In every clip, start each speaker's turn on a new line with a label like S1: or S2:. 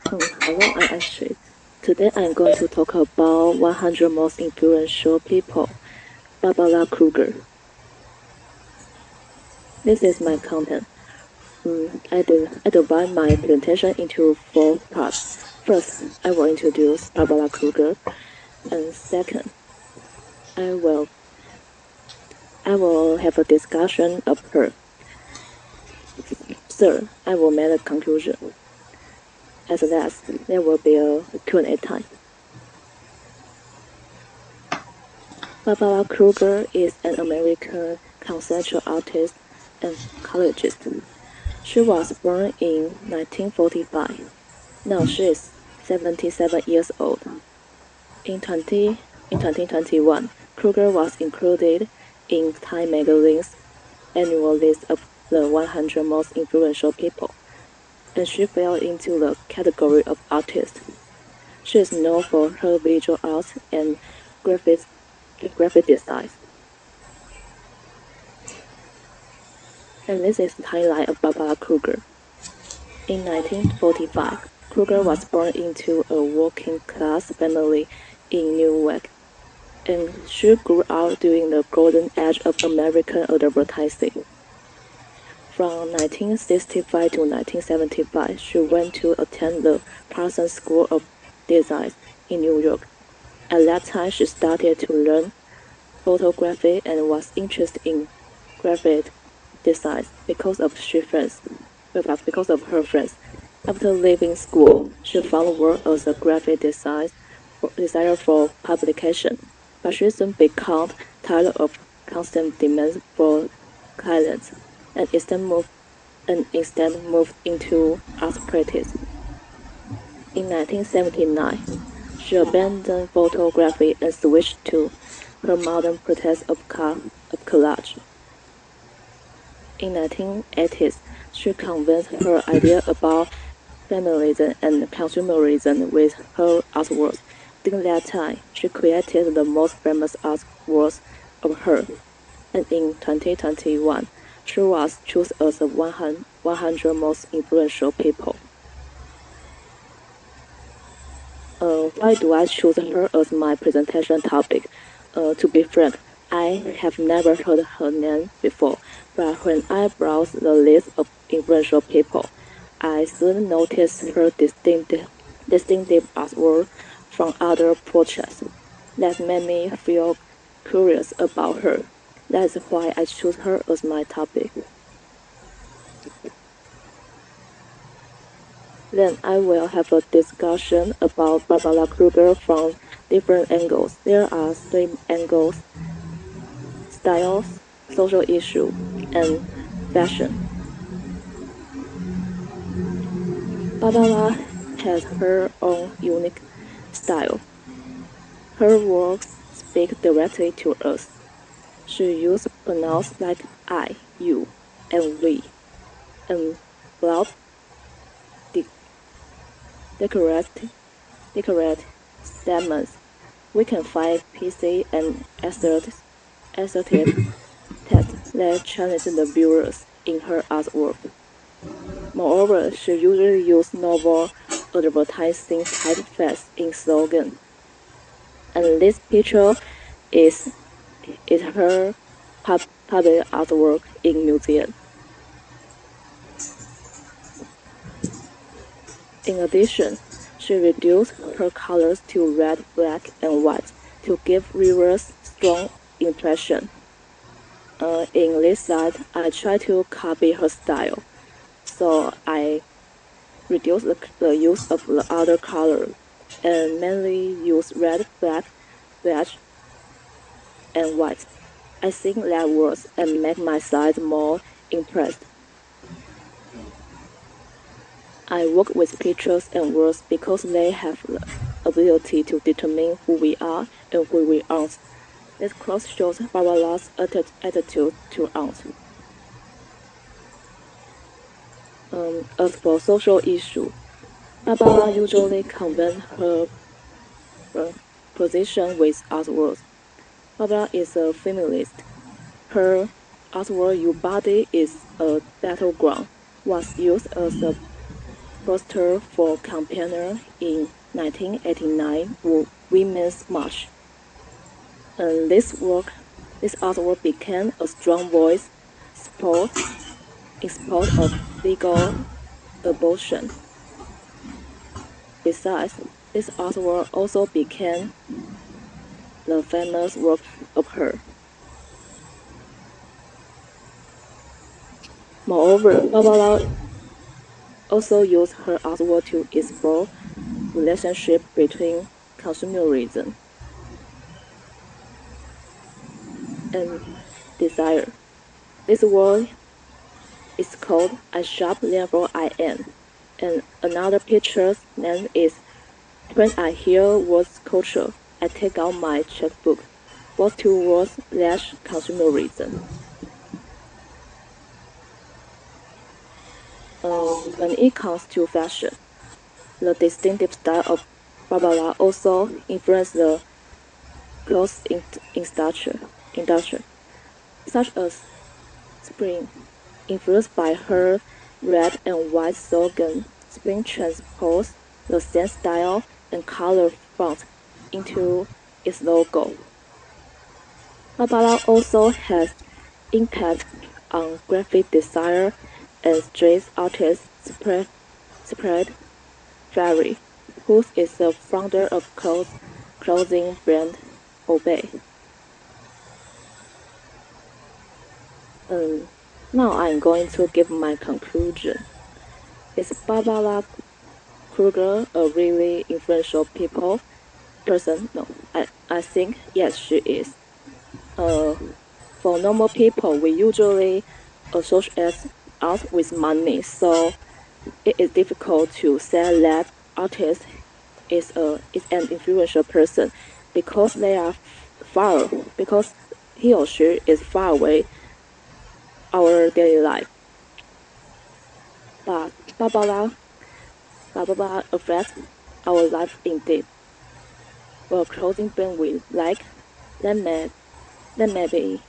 S1: Hello, I'm Astrid. Today I'm going to talk about 100 most influential people, Barbara Kruger. This is my content. I divide my presentation into four parts. First, I will introduce Barbara Kruger, and second, I will I will have a discussion of her. Third, I will make a conclusion. As last, there will be a Q&A time. Barbara Kruger is an American conceptual artist and colorist. She was born in 1945. Now she is 77 years old. In 2021, Kruger was included in Time magazine's annual list of the 100 most influential people, and she fell into the category of artist. She is known for her visual art and graphic design. And this is the timeline of Barbara Kruger. In 1945, Kruger was born into a working-class family in Newark, and she grew up during the golden age of American advertising. From 1965 to 1975, she went to attend the Parsons School of Design in New York. At that time, she started to learn photography and was interested in graphic design because of her friends. After leaving school, she found work as a graphic designer for publication, but she soon became tired of constant demands for clients and instead moved into art practice. In 1979, she abandoned photography and switched to her modern practice of collage. In the 1980s, she convinced her idea about feminism and consumerism with her artworks. During that time, she created the most famous artworks of her, and in 2021, she was chosen as the 100 most influential people. Why do I choose her as my presentation topic? To be frank, I have never heard her name before, but when I browsed the list of influential people, I soon noticed her distinctive artwork from other portraits. That made me feel curious about her. That's why I chose her as my topic. Then I will have a discussion about Barbara Kruger from different angles. There are three angles: styles, social issue, and fashion. Barbara has her own unique style. Her works speak directly to us. She uses pronouns like I, you, and we, and loud decorate statements. We can find PC and assertive text that challenge the viewers in her artwork. Moreover, she usually uses novel advertising typeface in slogan. And this picture is her public artwork in museum. In addition, she reduced her colors to red, black, and white to give readers strong impression. In this slide, I try to copy her style, so I reduce the use of the other color and mainly use red, black, beige, and white. I think that works and make my slides more impressed. I work with pictures and words because they have the ability to determine who we are and who we aren't. This cross shows Barbara's attitude to art. As for social issue, Barbara usually conveys her position with artworks. Barbara is a feminist. Her artwork "Your Body is a Battleground" was used as a poster for campaigner in 1989 Women's March. And this artwork became a strong voice in support of legal abortion. Besides, this artwork also became the famous work of her. Moreover, Barbara also used her artwork to explore relationship between consumerism and desire. This word is called I shop therefore I am, and another picture's name is When I hear words culture, I take out my checkbook. What's towards consumerism. When it comes to fashion, the distinctive style of Barbara also influenced the clothes industry, such as Spring. Influenced by her red and white slogan, Spring transposed the same style and color font into its logo. Barbara also has impact on graphic designer and street artist Spread Ferry, who is the founder of clothing brand Obey. Now I'm going to give my conclusion. Is Barbara Kruger a really influential person? No, I think yes, she is. For normal people, we usually associate art with money, so it is difficult to say that artist is an influential person because they are because he or she is far away our daily life. But Barbara affects our life indeed. For clothing brand we like, that may be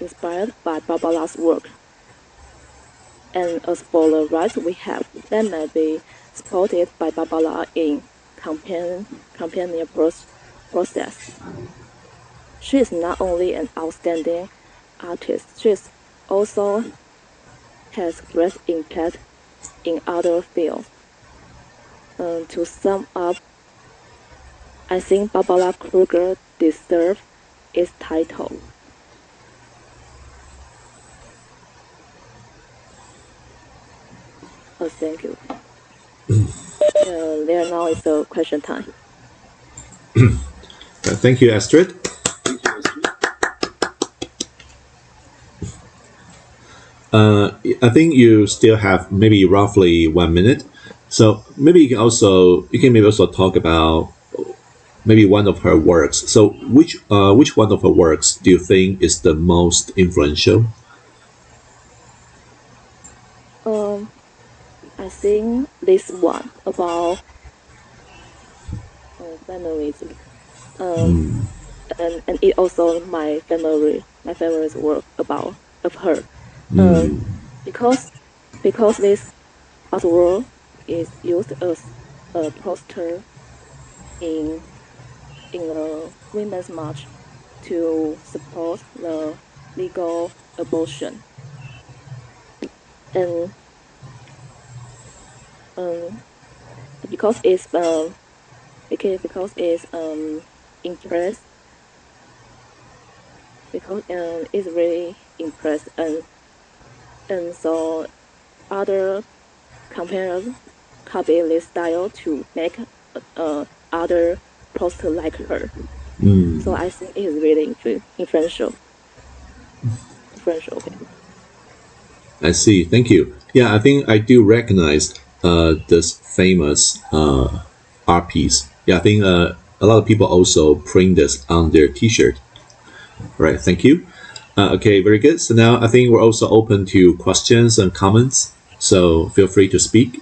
S1: inspired by Barbara's work. And as for the rights we have, that may be supported by Barbara in campaigning process. She is not only an outstanding artist, she is also has great impact in other fields. To sum up, I think Barbara Kruger deserves its title. Thank you. There now is a question time.
S2: Thank you, Astrid. I think you still have maybe roughly 1 minute, so maybe you can maybe also talk about maybe one of her works. So which one of her works do you think is the most influential?
S1: I think this one about feminism. And it also my family's work about of her. Because this artwork is used as a poster in a women's march to support the legal abortion. And because it's impressed because it's really impressed and so other campaigners copy this style to make other poster like her. So I think it is really influential. Okay.
S2: I see. Thank you. Yeah, I think I do recognize this famous art piece. Yeah, I think a lot of people also print this on their T-shirt. All right. Thank you. Okay, very good. So now I think we're also open to questions and comments. So feel free to speak.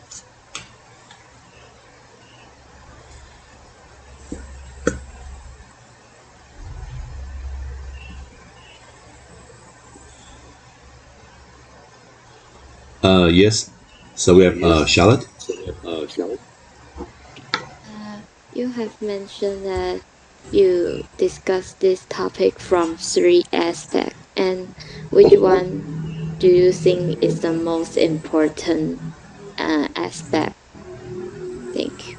S2: Yes. So we have Charlotte.
S3: You have mentioned that you discussed this topic from three aspects, and which one do you think is the most important aspect? Thank you.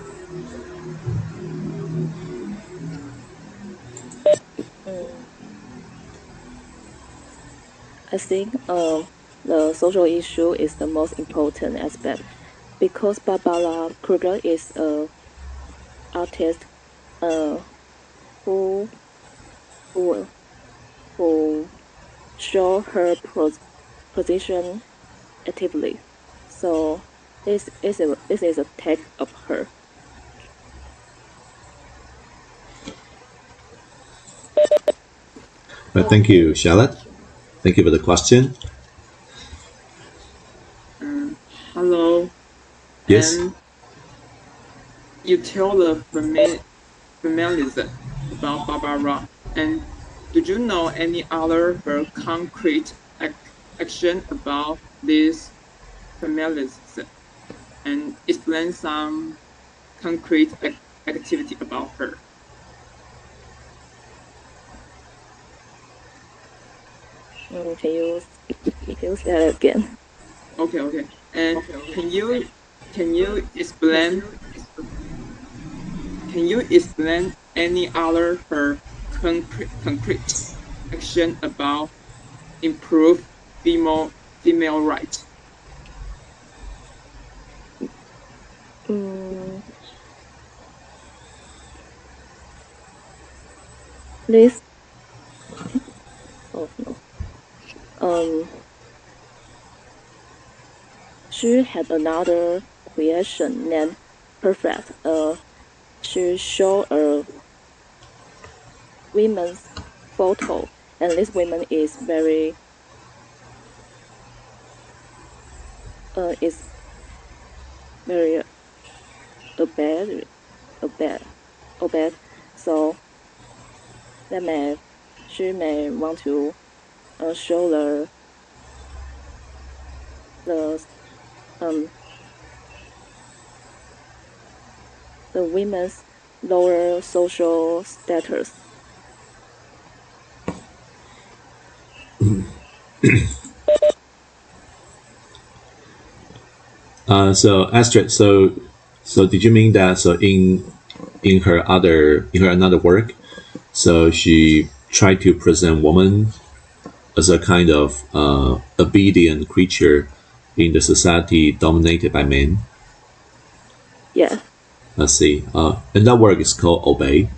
S1: Mm, I think the social issue is the most important aspect because Barbara Kruger is a artist uh, who who who show her position actively. So this is a take of her.
S2: Right, thank you, Charlotte. Thank you for the question.
S4: Hello,
S2: Yes.
S4: and you tell the families about Barbara, and do you know any other her concrete action about these families, and explain some concrete activity about her?
S1: Can you say that again?
S4: Okay. And can you explain any other her concrete action about improve female rights?
S1: Mm, this oh no. Um, she had another creation named Perfect. She showed a women's photo, and this woman is very obese, obese, obese. So that she may want to show the um the women's lower social status.
S2: So Astrid, so did you mean that so in her another work, so she tried to present woman as a kind of obedient creature in the society dominated by men.
S1: Yeah,
S2: Let's see. And that work is called Obey.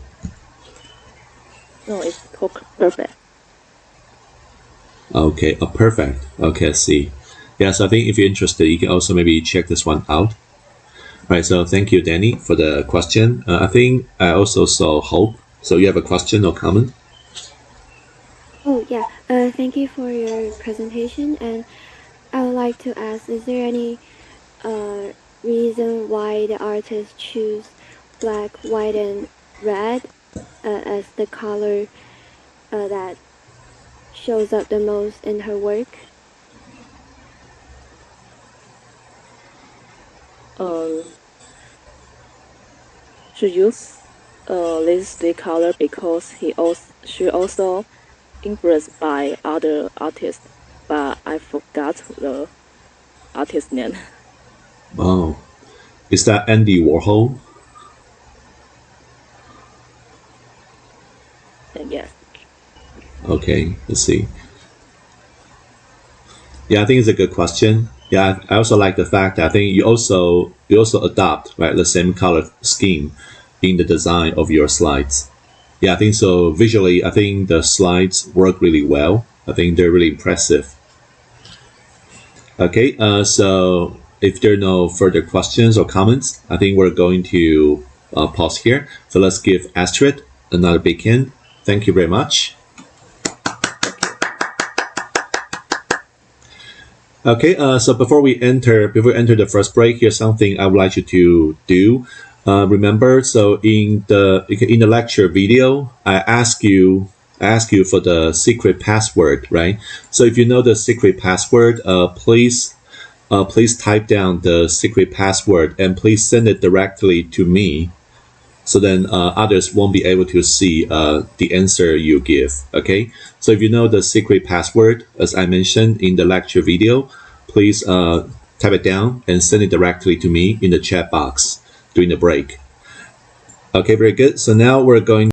S1: no, it's called Perfect.
S2: Okay, perfect. Okay, I see. Yes, I think if you're interested, you can also maybe check this one out. Right, so thank you, Danny, for the question. I think I also saw Hope. So you have a question or comment?
S3: Oh yeah. Thank you for your presentation, and I would like to ask: is there any uh reason why the artist choose black, white, and red as the color that shows up the most in her work?
S1: Um, she used these three color because she also influenced by other artists, but I forgot the artist name.
S2: Oh, is that Andy Warhol?
S1: And yes,
S2: Okay, let's see. Yeah, I think it's a good question. Yeah, I also like the fact that I think you also adopt right the same color scheme in the design of your slides. Yeah, I think so. Visually, I think the slides work really well. I think they're really impressive. Okay, so if there are no further questions or comments, I think we're going to pause here. So let's give Astrid another big hand. Thank you very much.
S1: thank you.
S2: Okay, so before we enter the first break, here's something I would like you to do. Remember, so in the lecture video, I ask you for the secret password, right? So if you know the secret password, please type down the secret password and please send it directly to me. so then others won't be able to see the answer you give. Okay, so if you know the secret password, as I mentioned in the lecture video, please type it down and send it directly to me in the chat box during the break. Okay, very good. So now we're going